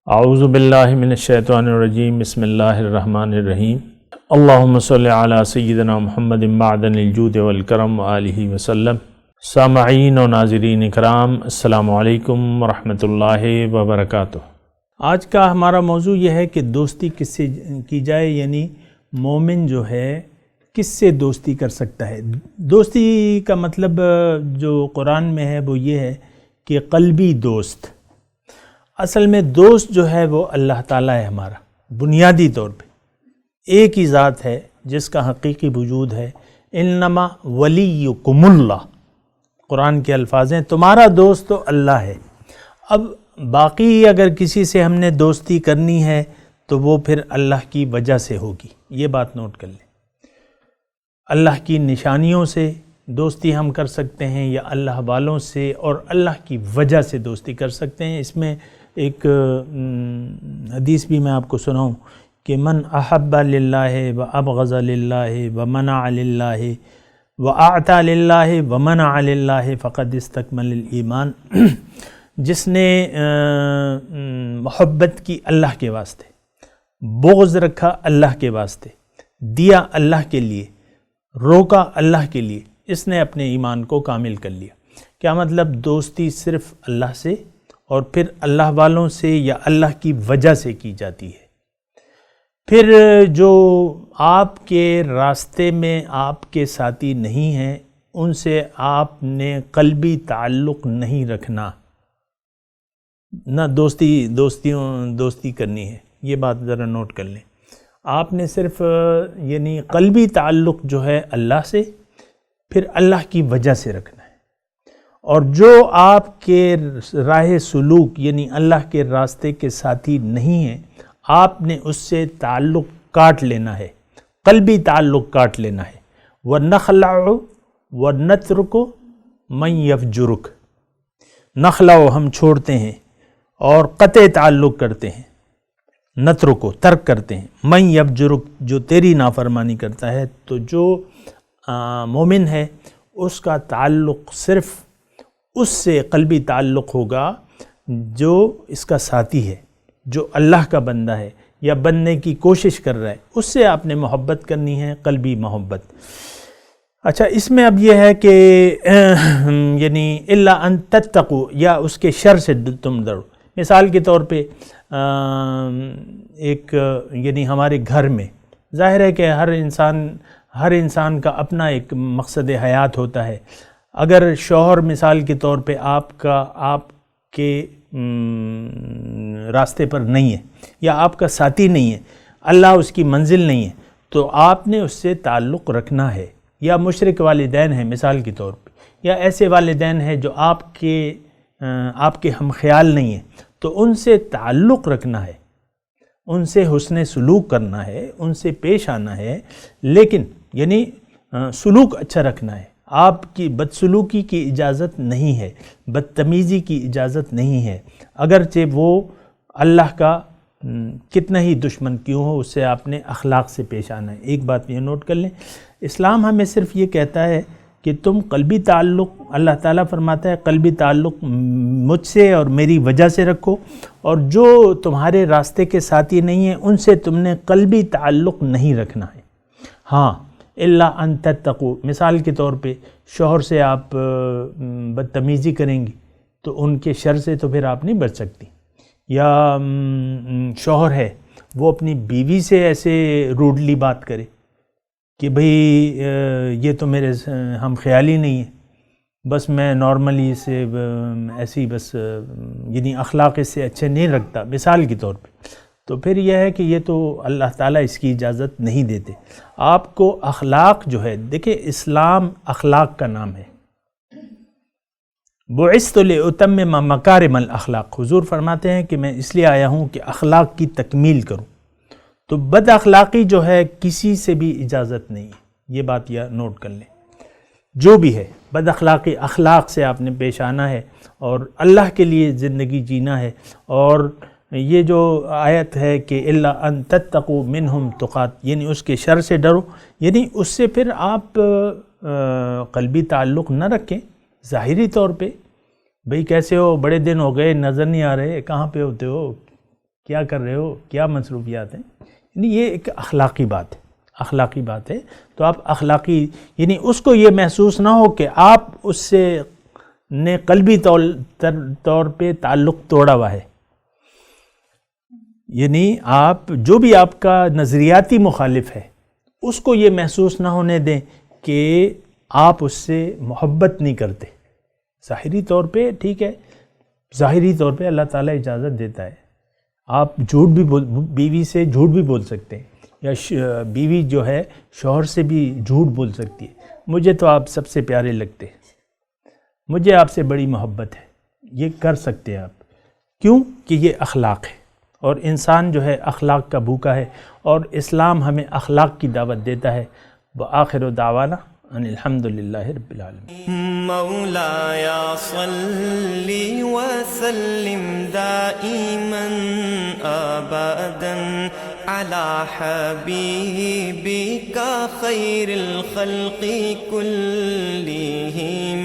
اعوذ باللہ من الشیطان الرجیم بسم اللہ الرحمن الرحیم اللہم صلی علی سیدنا محمد معدن الجود والکرم وآلہ وسلم۔ سامعین و ناظرین اکرام، السلام علیکم ورحمۃ اللہ وبرکاتہ۔ آج کا ہمارا موضوع یہ ہے کہ دوستی کس سے کی جائے، یعنی مومن جو ہے کس سے دوستی کر سکتا ہے۔ دوستی کا مطلب جو قرآن میں ہے وہ یہ ہے کہ قلبی دوست۔ اصل میں دوست جو ہے وہ اللہ تعالیٰ ہے ہمارا، بنیادی طور پہ ایک ہی ذات ہے جس کا حقیقی وجود ہے۔ انما ولیکم اللہ، قرآن کے الفاظ ہیں، تمہارا دوست تو اللہ ہے۔ اب باقی اگر کسی سے ہم نے دوستی کرنی ہے تو وہ پھر اللہ کی وجہ سے ہوگی، یہ بات نوٹ کر لیں۔ اللہ کی نشانیوں سے دوستی ہم کر سکتے ہیں یا اللہ والوں سے اور اللہ کی وجہ سے دوستی کر سکتے ہیں۔ اس میں ایک حدیث بھی میں آپ کو سناؤں کہ من احب للہ و ابغض للہ و منع للہ و اعطى للہ و منع للہ فقد استکمل الایمان۔ جس نے محبت کی اللہ کے واسطے، بغض رکھا اللہ کے واسطے، دیا اللہ کے لیے، روکا اللہ کے لیے، اس نے اپنے ایمان کو کامل کر لیا۔ کیا مطلب؟ دوستی صرف اللہ سے اور پھر اللہ والوں سے یا اللہ کی وجہ سے کی جاتی ہے۔ پھر جو آپ کے راستے میں آپ کے ساتھی نہیں ہیں ان سے آپ نے قلبی تعلق نہیں رکھنا، نہ دوستی کرنی ہے، یہ بات ذرا نوٹ کر لیں۔ آپ نے صرف یعنی قلبی تعلق جو ہے اللہ سے، پھر اللہ کی وجہ سے رکھنا ہے، اور جو آپ کے راہ سلوک یعنی اللہ کے راستے کے ساتھی نہیں ہیں آپ نے اس سے تعلق کاٹ لینا ہے، قلبی تعلق کاٹ لینا ہے۔ وَنَخْلَعُ وَنَتْرُكُ مَنْ يَفْجُرُكَ، نخلع ہم چھوڑتے ہیں اور قطع تعلق کرتے ہیں، نترکو ترک کرتے ہیں، من یفجرک جو تیری نافرمانی کرتا ہے۔ تو جو مومن ہے اس کا تعلق صرف اس سے قلبی تعلق ہوگا جو اس کا ساتھی ہے، جو اللہ کا بندہ ہے یا بننے کی کوشش کر رہا ہے، اس سے آپ نے محبت کرنی ہے، قلبی محبت۔ اچھا، اس میں اب یہ ہے کہ یعنی الا ان تتقوا، یا اس کے شر سے تم ڈرو۔ مثال کے طور پہ ایک یعنی ہمارے گھر میں ظاہر ہے کہ ہر انسان کا اپنا ایک مقصد حیات ہوتا ہے۔ اگر شوہر مثال کے طور پہ آپ کے راستے پر نہیں ہے یا آپ کا ساتھی نہیں ہے، اللہ اس کی منزل نہیں ہے، تو آپ نے اس سے تعلق رکھنا ہے۔ یا مشرک والدین ہیں مثال کے طور پہ، یا ایسے والدین ہیں جو آپ کے ہم خیال نہیں ہیں، تو ان سے تعلق رکھنا ہے، ان سے حسن سلوک کرنا ہے، ان سے پیش آنا ہے، لیکن یعنی سلوک اچھا رکھنا ہے۔ آپ کی بدسلوکی کی اجازت نہیں ہے، بدتمیزی کی اجازت نہیں ہے، اگرچہ وہ اللہ کا کتنا ہی دشمن کیوں ہو، اس سے آپ نے اخلاق سے پیش آنا ہے۔ ایک بات یہ نوٹ کر لیں، اسلام ہمیں صرف یہ کہتا ہے کہ تم قلبی تعلق، اللہ تعالیٰ فرماتا ہے قلبی تعلق مجھ سے اور میری وجہ سے رکھو، اور جو تمہارے راستے کے ساتھی نہیں ہیں ان سے تم نے قلبی تعلق نہیں رکھنا ہے۔ ہاں، الا ان تتقوا، مثال کے طور پہ شوہر سے آپ بدتمیزی کریں گی تو ان کے شر سے تو پھر آپ نہیں بچ سکتی۔ یا شوہر ہے وہ اپنی بیوی سے ایسے روڈلی بات کرے کہ بھئی یہ تو میرے ہم خیالی نہیں ہے، بس میں نارملی سے ایسی بس یعنی اخلاق اس سے اچھے نہیں رکھتا مثال کے طور پہ، تو پھر یہ ہے کہ یہ تو اللہ تعالیٰ اس کی اجازت نہیں دیتے۔ آپ کو اخلاق جو ہے، دیکھیں اسلام اخلاق کا نام ہے، بعثت لأتمم مکارم الاخلاق، حضور فرماتے ہیں کہ میں اس لیے آیا ہوں کہ اخلاق کی تکمیل کروں۔ تو بد اخلاقی جو ہے کسی سے بھی اجازت نہیں ہے، یہ بات یہ نوٹ کر لیں۔ جو بھی ہے بد اخلاقی، اخلاق سے آپ نے پیش آنا ہے اور اللہ کے لیے زندگی جینا ہے۔ اور یہ جو آیت ہے کہ الا ان تتقوا منہم تقات، یعنی اس کے شر سے ڈرو، یعنی اس سے پھر آپ قلبی تعلق نہ رکھیں ظاہری طور پہ، بھئی کیسے ہو، بڑے دن ہو گئے، نظر نہیں آ رہے، کہاں پہ ہوتے ہو، کیا کر رہے ہو، کیا مصروفیات ہیں. یعنی یہ ایک اخلاقی بات ہے، اخلاقی بات ہے. تو آپ اخلاقی یعنی اس کو یہ محسوس نہ ہو کہ آپ اس سے نے قلبی طور پہ تعلق توڑا ہوا ہے. یعنی آپ جو بھی آپ کا نظریاتی مخالف ہے اس کو یہ محسوس نہ ہونے دیں کہ آپ اس سے محبت نہیں کرتے. ظاہری طور پہ ٹھیک ہے، ظاہری طور پہ اللہ تعالیٰ اجازت دیتا ہے، آپ جھوٹ بھی بیوی سے جھوٹ بھی بول سکتے ہیں، یا بیوی جو ہے شوہر سے بھی جھوٹ بول سکتی ہے. مجھے تو آپ سب سے پیارے لگتے ہیں، مجھے آپ سے بڑی محبت ہے. یہ کر سکتے ہیں آپ. کیوں کہ یہ اخلاق ہے، اور انسان جو ہے اخلاق کا بھوکا ہے، اور اسلام ہمیں اخلاق کی دعوت دیتا ہے. وآخر دعوانا ان الحمدللہ رب العالمین. مولایا صلی وسلم دائما ابدا على حبیبک خیر الخلق كلهم